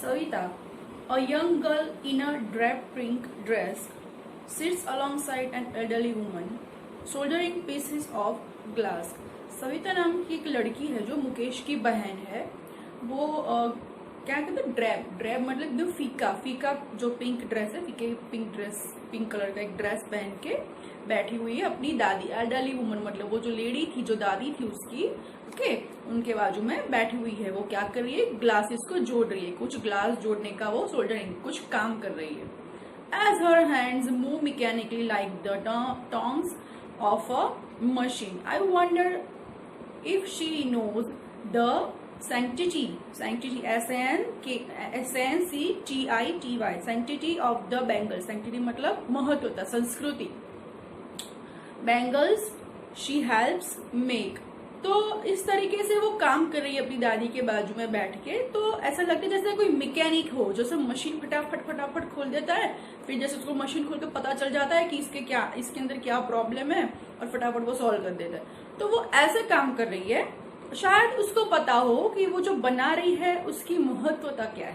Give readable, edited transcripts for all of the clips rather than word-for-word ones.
Savita, a young girl in a drab pink dress, sits alongside an elderly woman, soldering pieces of glass. Savita नाम की एक लड़की है जो मुकेश की बहन है. वो क्या कहते हैं, ड्रैब मतलब एकदम फीका जो पिंक ड्रेस है, पिंक कलर का एक ड्रेस पहन के बैठी हुई है अपनी दादी, एल्डरली वुमन मतलब वो जो लेडी थी, जो दादी थी उसकी, ओके, उनके बाजू में बैठी हुई है. वो क्या कर रही है, ग्लासेस को जोड़ रही है, कुछ ग्लास जोड़ने का वो सोल्डरिंग कुछ काम कर रही है. As her hands move mechanically like the tongs of a machine, I wonder if she knows the sanctity, S-A-N-C-T-I-T-Y, sanctity of the bangles. Sanctity मतलब महत्वता, संस्कृति. Bangles she helps make. तो इस तरीके से वो काम कर रही है अपनी दादी के बाजू में बैठ के. तो ऐसा लगता है जैसे कोई मैकेनिक हो, जैसे मशीन फटाफट खोल देता है, फिर जैसे उसको मशीन खोल के पता चल जाता है कि इसके अंदर क्या प्रॉब्लम है, और फटाफट वो सॉल्व कर देता है. तो वो ऐसे काम कर रही है. शायद उसको पता हो कि वो जो बना रही है उसकी महत्वता क्या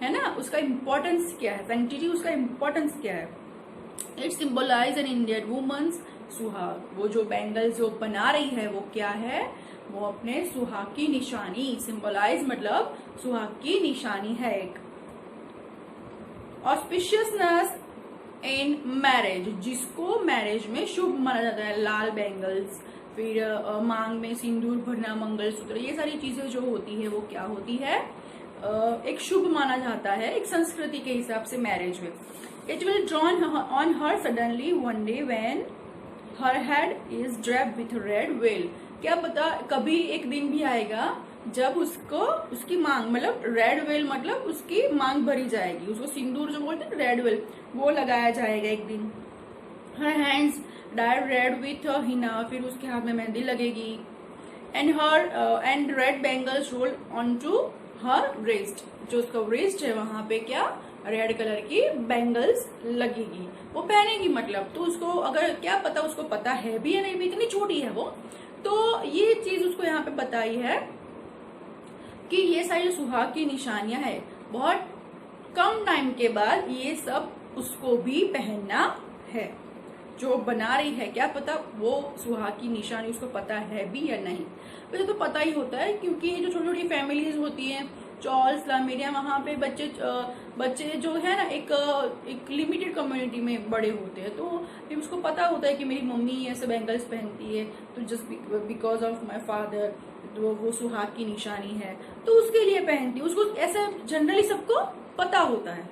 है ना, उसका इम्पोर्टेंस क्या है, सैंक्टिटी उसका इम्पोर्टेंस क्या है. It symbolise an Indian woman's suhag. वो जो बैंगल जो बना रही है वो क्या है, वो अपने सुहाग की निशानी, सिंबलाइज मतलब सुहाग की निशानी है एक. ऑस्पिशियसनेस इन मैरिज, जिसको मैरिज में शुभ माना जाता है. लाल बैंगल्स, फिर मांग में सिंदूर भरना, मंगलसूत्र, ये सारी चीजें जो होती है वो क्या होती है, एक शुभ माना जाता है एक संस्कृति के हिसाब से मैरिज में. It will drawn on her suddenly one day when her head is draped with red well. क्या पता कभी एक दिन भी आएगा जब उसकी मांग मतलब रेड वेल मतलब उसकी मांग भरी जाएगी, उसको सिंदूर जो बोलते हैं रेड वेल वो लगाया जाएगा एक दिन. Her hands dyed red with henna, फिर उसके हाथ में मेहंदी लगेगी. And red bangles roll on to her breast, जो उसका ब्रेस्ट है वहां पे क्या रेड कलर की बैंगल्स लगेगी, वो पहनेगी. मतलब तो उसको अगर क्या पता, उसको पता है भी या नहीं भी, इतनी छोटी है वो, तो ये चीज उसको यहाँ पे बताई है कि ये सारी सुहाग की निशानियां है. बहुत कम टाइम के बाद ये सब उसको भी पहनना है. जो बना रही है क्या पता वो सुहाग की निशानी उसको पता है भी या नहीं. वैसे तो पता ही होता है, क्योंकि जो छोटी छोटी फैमिलीज होती हैं, चौल स्लम एरिया, वहाँ पे बच्चे जो है ना एक लिमिटेड कम्युनिटी में बड़े होते हैं, तो फिर उसको पता होता है कि मेरी मम्मी ऐसे बैंगल्स पहनती है, तो just because of my father वो सुहाग की निशानी है, तो उसके लिए पहनती है. उसको ऐसा जनरली सबको पता होता है.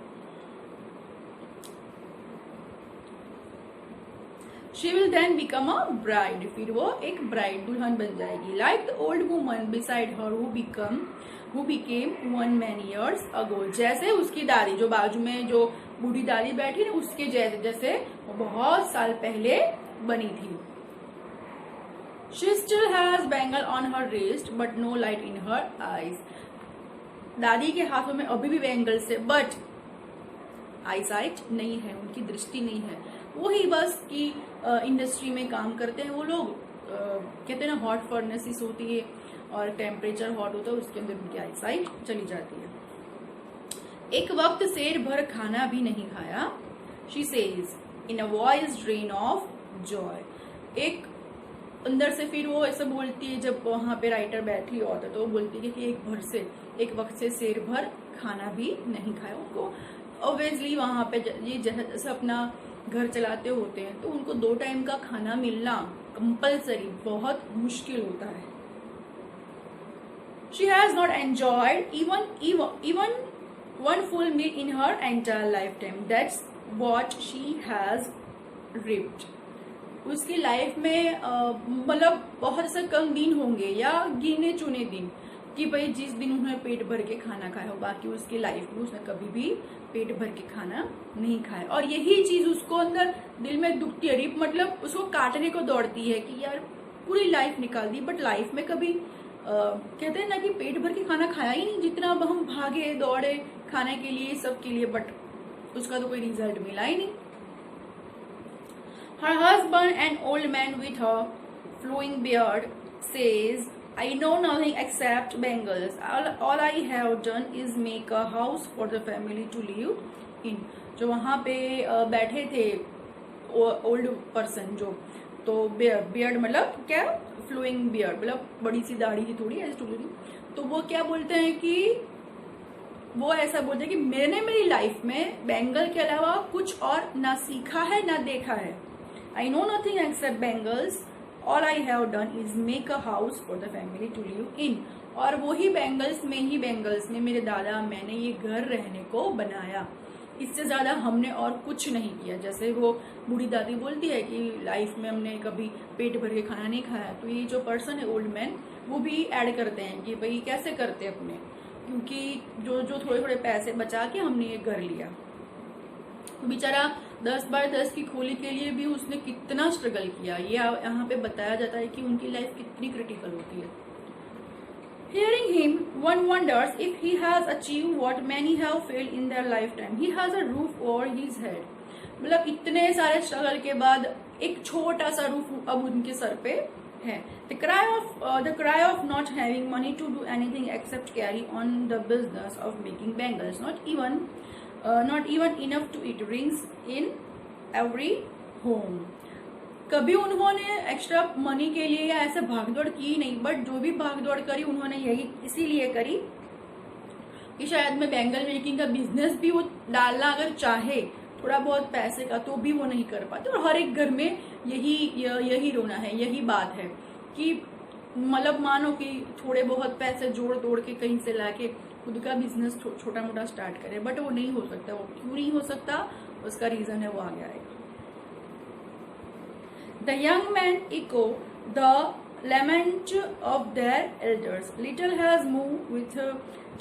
She will then become a bride. फिर वो एक ब्राइड, दुल्हन बन जाएगी. Like the old woman beside her who became one many years ago. जैसे उसकी दादी जो बाजू में जो बूढ़ी दादी बैठी ना, उसके जैसे वो बहुत साल पहले बनी थी. She still has bangle on her wrist but no light in her eyes. दादी के हाथों में अभी भी बैंगल्स है, बट आईसाइट नहीं है, उनकी दृष्टि नहीं है. वही बस कि इंडस्ट्री में काम करते हैं वो लोग, कहते हैं ना हॉट फर्नेसिस होती है और टेम्परेचर हॉट होता है, उसके अंदर उनकी आईसाइट चली जाती है. एक वक्त शेर भर खाना भी नहीं खाया, she says in a voice drain of Joy. एक अंदर से फिर वो ऐसा बोलती है, जब वहां पे राइटर बैठी होता तो वो बोलती है कि एक वक्त से शेर भर खाना भी नहीं खाया. उनको ऑब्वियसली वहां पे ये जैसे अपना घर चलाते होते हैं, तो उनको 2 टाइम का खाना मिलना कंपलसरी बहुत मुश्किल होता है. She has not enjoyed even one full meal in her entire lifetime. That's what she has ripped. उसकी लाइफ में मतलब बहुत से कम दिन होंगे या गिने चुने दिन कि भाई जिस दिन उन्होंने पेट भर के खाना खाया हो, बाकी उसकी लाइफ में उसने कभी भी पेट भर के खाना नहीं खाया. और यही चीज उसको अंदर दिल में दुखती है, रिप मतलब उसको काटने को दौड़ती है कि यार पूरी लाइफ निकाल दी, बट लाइफ में कभी कहते हैं ना कि पेट भर के खाना खाया ही नहीं, जितना अब हम भागे दौड़े खाने के लिए सब के लिए, बट उसका तो कोई रिजल्ट मिला ही नहीं. Her husband, an old man with a flowing beard, says I know nothing except bangles. All I have done is make a house for the family to live in. जो वहाँ पे बैठे थे ओल्ड पर्सन जो, तो beard मतलब क्या, flowing beard मतलब बड़ी सी दाढ़ी थी थोड़ी ऐसी टुकड़ी थी, तो वो क्या बोलते हैं कि वो ऐसा बोलते हैं कि मैंने मेरी लाइफ में बैंगल के अलावा कुछ और ना सीखा है ना देखा है. I know nothing except bangles. All I have done is make a house for the family to live in. और वो ही बैंगल्स में मेरे दादा मैंने ये घर रहने को बनाया. इससे ज्यादा हमने और कुछ नहीं किया. जैसे वो बूढ़ी दादी बोलती है कि लाइफ में हमने कभी पेट भर के खाना नहीं खाया, तो ये जो पर्सन है ओल्ड मैन वो भी ऐड करते हैं कि भाई कैसे करते अपने, क्योंकि जो थोड़े थोड़े पैसे बचा के हमने ये घर लिया. तो बेचारा 10/10 की खोली के लिए भी उसने कितना स्ट्रगल किया, ये यहाँ पे बताया जाता है कि उनकी लाइफ कितनी क्रिटिकल होती है. Hearing him, one wonders if he has achieved what many have failed in their lifetime. He has a roof over his head. मतलब इतने सारे स्ट्रगल के बाद एक छोटा सा रूफ अब उनके सर पे है. The cry of not having money to do anything except carry on the business of making bangles. Not even enough to eat rings in every home. कभी उन्होंने एक्स्ट्रा मनी के लिए या ऐसे भागदौड़ की नहीं, बट जो भी भागदौड़ करी उन्होंने यही इसीलिए करी कि शायद मैं बैंगल मेकिंग का बिजनेस भी वो डालना अगर चाहे थोड़ा बहुत पैसे का तो भी वो नहीं कर पाते. और हर एक घर में यही रोना है, यही बात है कि मतलब मानो कि थोड़े बहुत पैसे जोड़ तोड़ के कहीं से लाके खुद का बिजनेस छोटा मोटा स्टार्ट करे, बट वो नहीं हो सकता. वो क्यों नहीं हो सकता, उसका रीजन है वो आगे आएगा. The young men echo the lament of their elders. Little has moved with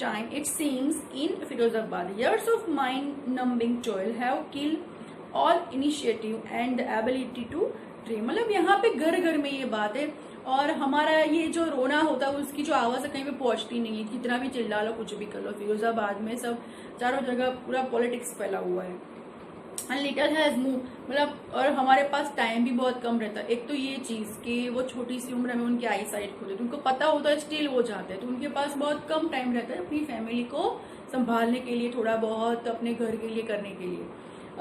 time, it seems, in Firozabad. Years of mind-numbing toil have killed all initiative and the ability to dream. मतलब यहाँ पे घर घर में ये बात है, और हमारा ये जो रोना होता है उसकी जो आवाज़ है कहीं पे पहुँचती नहीं है. कितना भी चिल्ला लो, कुछ भी कर लो, फिरोजाबाद में सब चारों जगह पूरा पॉलिटिक्स फैला हुआ है. एंड लिटल हैज मूव मतलब, और हमारे पास टाइम भी बहुत कम रहता है. एक तो ये चीज कि वो छोटी सी उम्र में उनकी आई साइट खुले, तो उनको पता होता है स्टिल वो जाते हैं, तो उनके पास बहुत कम टाइम रहता है अपनी फैमिली को संभालने के लिए, थोड़ा बहुत अपने घर के लिए करने के लिए.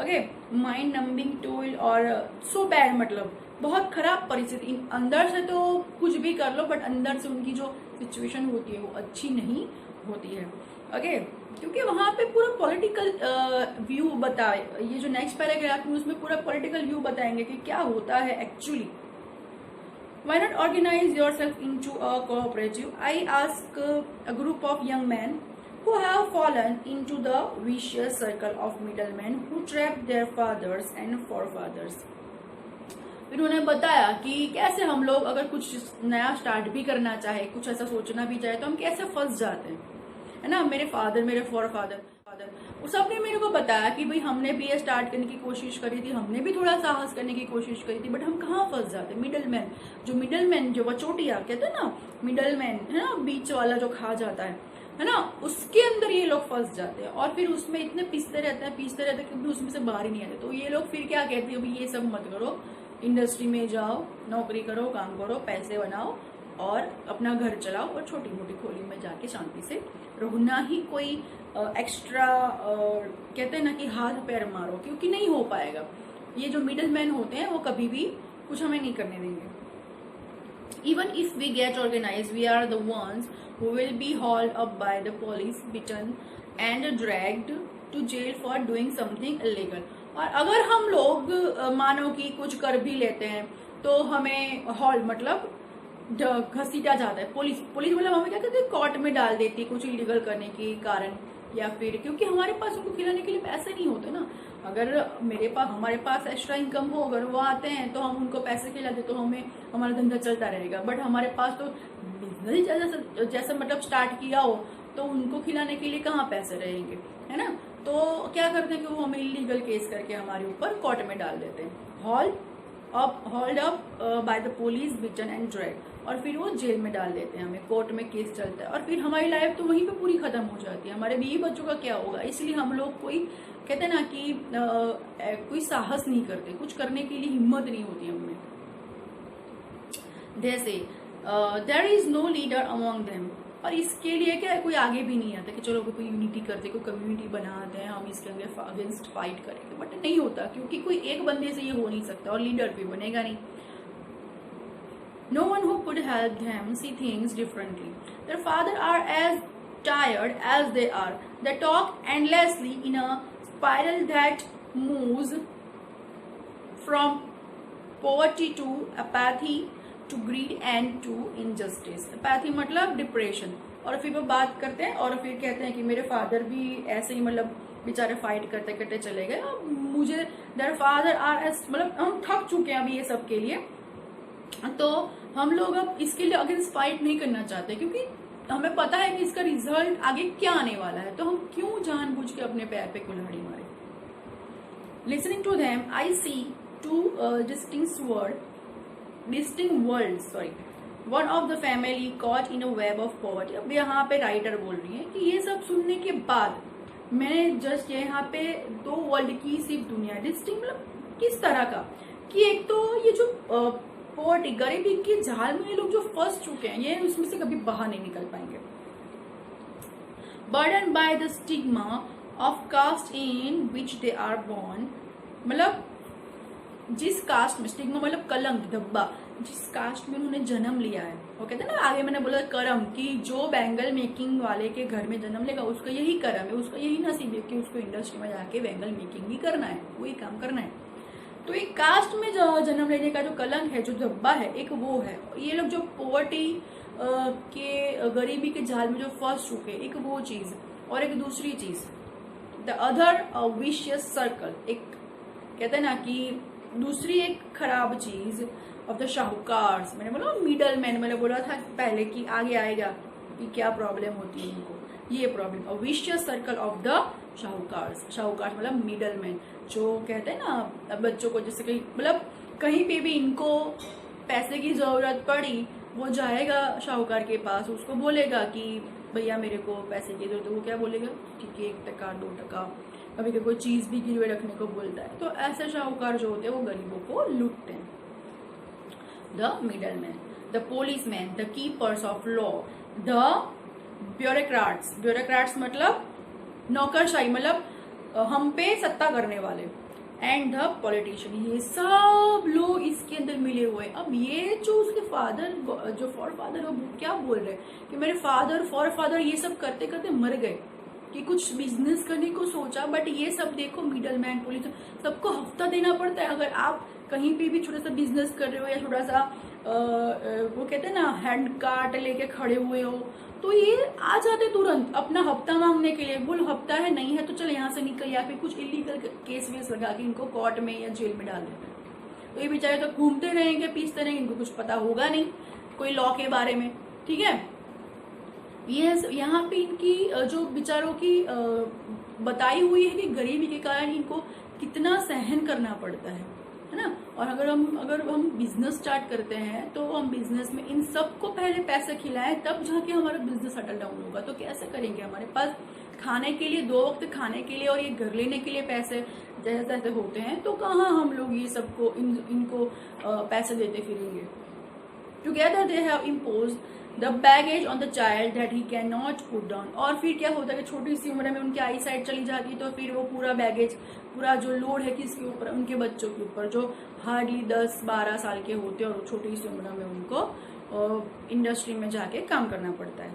ओके, माइंड नंबिंग टूल और सो बैड मतलब बहुत खराब परिस्थिति. अंदर से तो कुछ भी कर लो, बट अंदर से उनकी जो सिचुएशन होती है वो अच्छी नहीं होती है. ओके, क्योंकि वहां पे पूरा पॉलिटिकल व्यू बताए. ये जो नेक्स्ट पैराग्राफ में उसमें पूरा पॉलिटिकल व्यू बताएंगे कि क्या होता है actually. Why not organize yourself into a cooperative? I ask a group of young men who have fallen into the vicious circle of middlemen who trapped their fathers and forefathers. इन्होंने बताया कि कैसे हम लोग अगर कुछ नया स्टार्ट भी करना चाहे, कुछ ऐसा सोचना भी चाहे, तो हम कैसे फंस जाते हैं, है ना. मेरे फादर, मेरे फोरफादर उस सबने मेरे को बताया कि भाई हमने भी ये स्टार्ट करने की कोशिश करी थी, हमने भी थोड़ा साहस करने की कोशिश करी थी, बट हम कहाँ फंस जाते. मिडलमैन जो वचोटिया कहते हैं ना, मिडलमैन है ना, बीच वाला जो खा जाता है ना, उसके अंदर ये लोग फंस जाते हैं. और फिर उसमें इतने पीसते रहते हैं कि उसमें से बाहर ही नहीं आते. तो ये लोग फिर क्या कहते हैं, भाई ये सब मत करो, इंडस्ट्री में जाओ, नौकरी करो, काम करो, पैसे बनाओ और अपना घर चलाओ और छोटी मोटी खोली में जाके शांति से रहो. ना ही कोई एक्स्ट्रा कहते हैं ना कि हाथ पैर मारो, क्योंकि नहीं हो पाएगा. ये जो मिडिल मैन होते हैं वो कभी भी कुछ हमें नहीं करने देंगे. Even if we get organized, we are the ones who will be hauled up by the police, beaten and dragged to jail for doing something illegal. और अगर हम लोग मानो कि कुछ कर भी लेते हैं तो हमें हॉल मतलब घसीटा जाता है. पुलिस मतलब हमें क्या कहते हैं, कोर्ट में डाल देती है कुछ इलीगल करने के कारण, या फिर क्योंकि हमारे पास उनको खिलाने के लिए पैसे नहीं होते ना. अगर हमारे पास एक्स्ट्रा इनकम हो, अगर वो आते हैं तो हम उनको पैसे खिलाते तो हमें हमारा धंधा चलता रहेगा. बट हमारे पास तो बिजनेस जैसे मतलब स्टार्ट किया हो तो उनको खिलाने के लिए कहाँ पैसे रहेंगे, है ना. तो क्या करते हैं कि वो हमें इलीगल केस करके हमारे ऊपर कोर्ट में डाल देते हैं, hold up by the police, beaten and drag, और फिर वो जेल में डाल देते हैं हमें. कोर्ट में केस चलता है और फिर हमारी लाइफ तो वहीं पे पूरी खत्म हो जाती है. हमारे बीवी बच्चों का क्या होगा. इसलिए हम लोग कोई कहते हैं ना कि कोई साहस नहीं करते, कुछ करने के लिए हिम्मत नहीं होती हमें. जैसे there is no leader among them, और इसके लिए क्या है, कोई आगे भी नहीं आता कि चलो कोई यूनिटी करते, कोई कम्युनिटी बनाते हैं, हम इसके अगेंस्ट फाइट करेंगे, बट नहीं होता, क्योंकि कोई एक बंदे से ये हो नहीं सकता और लीडर भी बनेगा नहीं. No one who could help them see things differently. Their father are as tired as they are. They talk endlessly in a spiral that moves from poverty to apathy to greed and to injustice. apathy मतलब depression, और फिर वो बात करते हैं और फिर कहते हैं कि मेरे फादर भी ऐसे ही मतलब बेचारे फाइट करते करते चले गए, और मुझे देयर फादर आर एज, मतलब हम थक चुके हैं अभी ये सब के लिए, तो हम लोग अब इसके लिए अगेंस्ट फाइट नहीं करना चाहते, क्योंकि हमें पता है कि इसका रिजल्ट आगे क्या आने वाला है, तो हम क्यों जानबूझ के अपने पैर पे कुल्हाड़ी मारे. Listening to them I see two distinct worlds. One of the family caught in a web of poverty. अब यहाँ पे राइटर बोल रही है कि ये सब सुनने के बाद मैंने जस्ट यहाँ पे दो वर्ल्ड की सिर्फ दुनिया, डिस्टिंक्ट मतलब किस तरह का, कि एक तो ये जो पॉवर्टी, गरीबी के जाल में ये लोग जो फंस चुके हैं, ये उसमें से कभी बाहर नहीं निकल पाएंगे. Burden by the stigma of caste in which they are born, मतलब जिस कास्ट में, स्टिग्मा मतलब कलंक, धब्बा, जिस कास्ट में उन्होंने जन्म लिया है, वो कहते हैं ना, आगे मैंने बोला करम, कि जो बैंगल मेकिंग वाले के घर में जन्म लेगा उसका यही करम है, उसका यही नसीब है कि उसको इंडस्ट्री में जाके बैंगल मेकिंग ही करना है, वही काम करना है. तो एक कास्ट में जो जन्म लेने का जो कलंक है, जो धब्बा है, एक वो है. ये लोग जो पॉवर्टी के, गरीबी के जाल में जो फंस चुके, एक वो चीज, और एक दूसरी चीज द अदर विशियस सर्कल, एक कहते हैं ना कि दूसरी एक खराब चीज ऑफ द शाहूकार. मैंने बोला मिडल मैन, मैंने बोला था पहले कि आगे आएगा कि क्या प्रॉब्लम होती है इनको, ये problem vicious circle of the शाहूकार. शाहूकार मतलब मिडल मैन, जो कहते हैं ना बच्चों को, जैसे कहीं मतलब कहीं पे भी इनको पैसे की जरूरत पड़ी, वो जाएगा शाहूकार के पास, उसको बोलेगा कि भैया मेरे को पैसे की जरूरत है, वो क्या बोलेगा, ठीक है 1 टका 2 टका, कभी कोई चीज भी गिरवे रखने को बोलता है. तो ऐसे शाहूकार जो होते हैं वो गरीबों को लूटते हैं. The middle man, the police man, the keepers of law, the bureaucrats. Bureaucrats मतलब नौकरशाही, मतलब हम पे सत्ता करने वाले, एंड द पॉलिटिशियन, ये सब लोग इसके अंदर मिले हुए. अब ये जो उसके फादर, जो फॉर फादर है, वो क्या बोल रहे हैं कि मेरे फादर, फॉर फादर ये सब करते करते मर गए, कि कुछ बिजनेस करने को सोचा, बट ये सब देखो मिडल मैन, पुलिस, सबको हफ्ता देना पड़ता है. अगर आप कहीं पे भी छोटा सा बिजनेस कर रहे हो या छोटा सा वो कहते हैं ना हैंड कार्ट लेके खड़े हुए हो, तो ये आ जाते तुरंत अपना हफ्ता मांगने के लिए. बोल हफ्ता है, नहीं है तो चल यहाँ से निकल, या फिर कुछ इलीगल केस वेस लगा के इनको कोर्ट में या जेल में डाल देते हैं. तो ये बेचारे तो घूमते रहेंगे, पीसते रहेंगे, इनको कुछ पता होगा नहीं कोई लॉ के बारे में. ठीक है, ये यहाँ पे इनकी जो बेचारों की बताई हुई है कि गरीबी के कारण इनको कितना सहन करना पड़ता है ना. और अगर हम बिजनेस स्टार्ट करते हैं, तो हम बिजनेस में इन सबको पहले पैसे खिलाएं, तब जाके हमारा बिजनेस सेटल डाउन होगा. तो कैसे करेंगे, हमारे पास खाने के लिए 2 वक्त खाने के लिए और ये घर लेने के लिए पैसे जैसे तैसे होते हैं, तो कहाँ हम लोग ये सबको इनको पैसे देते फिरेंगे. Together they have imposed the baggage on the child that he can not put down. और फिर क्या होता है कि छोटी सी उम्र में उनकी आई साइड चली जाती है, तो फिर वो पूरा बैगेज, पूरा जो लोड है किसके ऊपर, उनके बच्चों के ऊपर, जो हार्डली 10-12 साल के होते हैं, और छोटी सी उम्र में उनको इंडस्ट्री में जाके काम करना पड़ता है.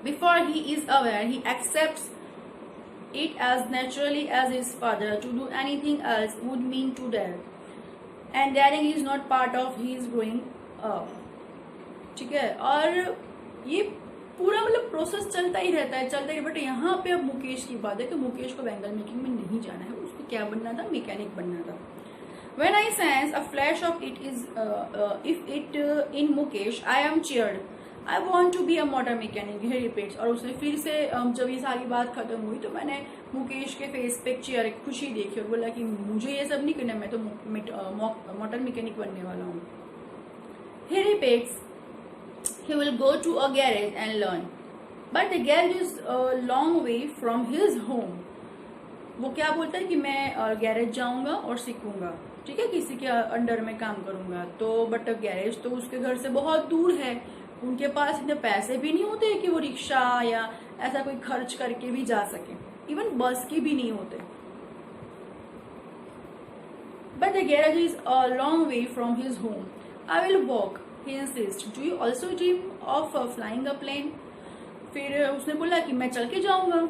Before he is aware he accepts it as naturally as his father. To do anything else would mean to dare, and daring is not part of his growing up. ठीक है, और ये पूरा मतलब प्रोसेस चलता ही रहता है. बट यहाँ पे अब मुकेश की बात है कि मुकेश को बैंगल मेकिंग में नहीं जाना है, उसको क्या बनना था, मैकेनिक बनना था. When I sense a flash of it is if it in Mukesh, I am cheered. I want to be a motor mechanic. He repeats. और उसने फिर से जब ये सारी बात खत्म हुई, तो मैंने मुकेश के फेस पे चेयर खुशी देखी और बोला कि मुझे ये सब नहीं करना, मैं तो मोटर मैकेनिक बनने वाला हूँ. He repeats. He will go to a garage and learn, but the garage is a long way from his home. वो क्या बोलता है कि मैं गैरेज जाऊंगा और सीखूंगा, ठीक है, किसी के अंडर में काम करूंगा तो, बट गैरेज तो उसके घर से बहुत दूर है, उनके पास इतने पैसे भी नहीं होते कि वो रिक्शा या ऐसा कोई खर्च करके भी जा सके, इवन बस की भी नहीं होते। But the garage is a long way from his home, I will walk, he insist, do you also dream of flying a plane. फिर उसने बोला कि मैं चल के जाऊंगा।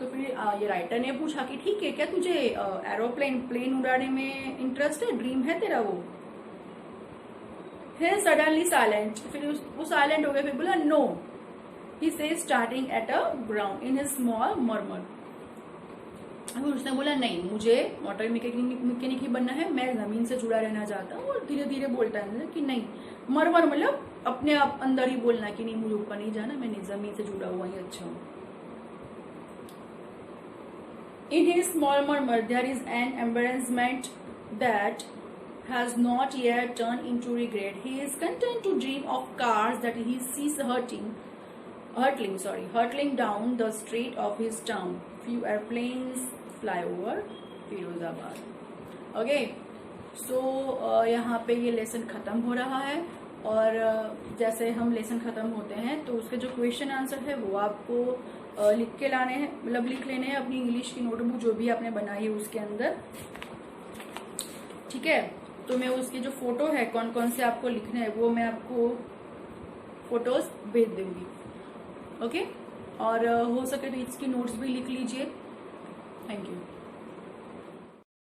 तो फिर ये राइटर ने पूछा कि ठीक है, क्या तुझे एरोप्लेन प्लेन उड़ाने में इंटरेस्ट है, ड्रीम है तेरा वो। फिर सडनली साइलेंट, फिर वो साइलेंट हो गया, फिर बोला नो, ही से starting at a ground in his small murmur. फिर उसने बोला नहीं, मुझे मोटर मैकेनिक ही बनना है, मैं जमीन से जुड़ा रहना चाहता हूँ। और धीरे धीरे बोलता है कि नहीं, मरमर मतलब अपने आप अंदर ही बोलना कि नहीं, मुझे ऊपर नहीं जाना, मैंने जमीन से जुड़ा हुआ ही अच्छा हूँ। In his small murmur, there is an embarrassment that has not yet turned into regret. He is content to dream of cars that he sees hurtling down the street of his town. Few airplanes fly over Firozabad. Okay, so यहाँ पे ये lesson खत्म हो रहा है। और जैसे हम लेसन खत्म होते हैं तो उसके जो क्वेश्चन आंसर है वो आपको लिख के लाने हैं, मतलब लिख लेने हैं अपनी इंग्लिश की नोटबुक जो भी आपने बनाई है उसके अंदर। ठीक है, तो मैं उसकी जो फोटो है कौन कौन से आपको लिखने है वो मैं आपको फोटोज भेज दूंगी। ओके, और हो सके तो इसकी नोट्स भी लिख लीजिए। Thank you.